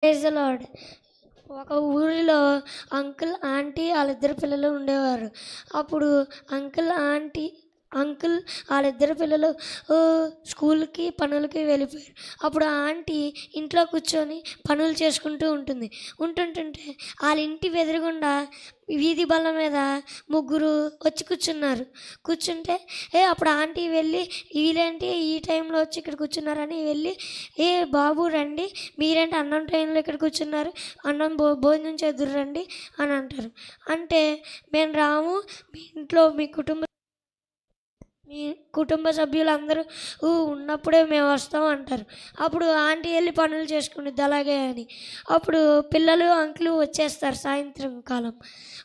Praise the lord. ఒక ఊరిలో uncle, aunty వాళ్ళిద్దరు పిల్లలు ఉండేవారు. అప్పుడు అంకుల్ వాళ్ళిద్దరు పిల్లలు స్కూల్కి పనులకి వెళ్ళిపోయారు. అప్పుడు ఆ ఆంటీ ఇంట్లో కూర్చొని పనులు చేసుకుంటూ ఉంటుంటే వాళ్ళ ఇంటి ఎదురుగుండా వీధి బల్ల మీద ముగ్గురు వచ్చి కూర్చుంటే అప్పుడు ఆంటీ వెళ్ళి, వీళ్ళేంటి ఈ టైంలో వచ్చి ఇక్కడ కూర్చున్నారని వెళ్ళి, బాబు రండి, మీరేంటి అన్నం టైంలో ఇక్కడ కూర్చున్నారు, అన్నం భోజనం చేద్దురు రండి అని అంటారు. అంటే మేము రాము, మీ ఇంట్లో మీ కుటుంబ సభ్యులందరూ ఉన్నప్పుడే మేము వస్తాం అంటారు. అప్పుడు ఆంటీ వెళ్ళి పనులు చేసుకునిద్ది అలాగే అని. అప్పుడు పిల్లలు అంకులు వచ్చేస్తారు సాయంత్రం కాలం.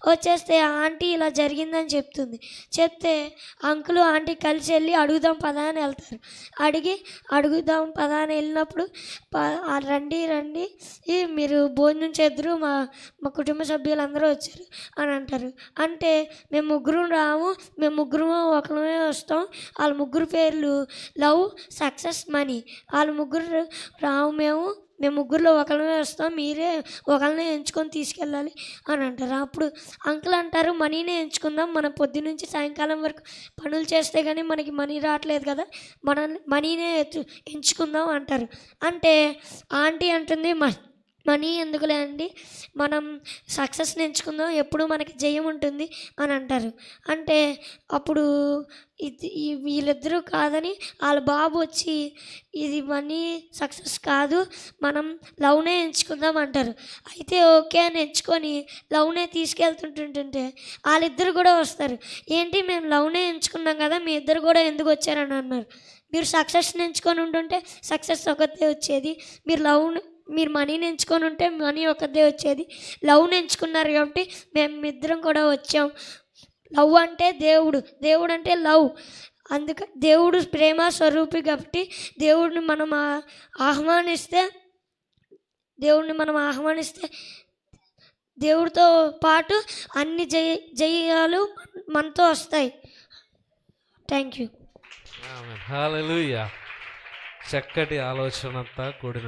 వచ్చేస్తే ఆంటీ ఇలా జరిగిందని చెప్తే అంకులు ఆంటీ కలిసి వెళ్ళి అడుగుదాం పదా అని వెళ్తారు. అడుగుదాం పదా అని వెళ్ళినప్పుడు రండి మీరు భోజనం చేద్దరు, మా కుటుంబ సభ్యులందరూ వచ్చారు అని అంటారు. అంటే మేము ముగ్గురు రాము, మేము ముగ్గురు ఒకరిమే వస్తాం, వాళ్ళ ముగ్గురు పేర్లు లవ్, సక్సెస్, మనీ. వాళ్ళ ముగ్గురు రావు, మేము ముగ్గురులో ఒకరిమే వస్తాం, మీరే ఒకరినే ఎంచుకొని తీసుకెళ్ళాలి అని అంటారు. అప్పుడు అంకుల్ అంటారు, మనీనే ఎంచుకుందాం, మనం పొద్దున్నుంచి సాయంకాలం వరకు పనులు చేస్తే కానీ మనకి మనీ రావట్లేదు కదా, మనీనే ఎంచుకుందాం అంటారు. అంటే ఆంటీ అంటుంది, మనీ ఎందుకులే అండి, మనం సక్సెస్ని ఎంచుకుందాం, ఎప్పుడు మనకి జయం ఉంటుంది అని అంటారు. అంటే అప్పుడు వీళ్ళిద్దరూ కాదని వాళ్ళ బాబు వచ్చి, ఇది మనీ సక్సెస్ కాదు, మనం లవ్నే ఎంచుకుందాం అంటారు. అయితే ఓకే అని ఎంచుకొని లవ్నే తీసుకెళ్తుంటుంటే వాళ్ళిద్దరు కూడా వస్తారు. ఏంటి మేము లవ్నే ఎంచుకున్నాం కదా, మీ ఇద్దరు కూడా ఎందుకు వచ్చారని అన్నారు. మీరు సక్సెస్ని ఎంచుకొని ఉంటుంటే సక్సెస్ ఒకటే వచ్చేది, మీరు మనీని ఎంచుకొని ఉంటే మనీ ఒకదే వచ్చేది, లవ్ని ఎంచుకున్నారు కాబట్టి మేమిద్దరం కూడా వచ్చాం. లవ్ అంటే దేవుడు అంటే లవ్, అందుకే దేవుడు ప్రేమ స్వరూపి కాబట్టి దేవుడిని మనం ఆహ్వానిస్తే దేవుడితో పాటు అన్ని జయాలు మనతో వస్తాయి. Thank you. హల్లెలూయా. చక్కటి ఆలోచనతో కూడిన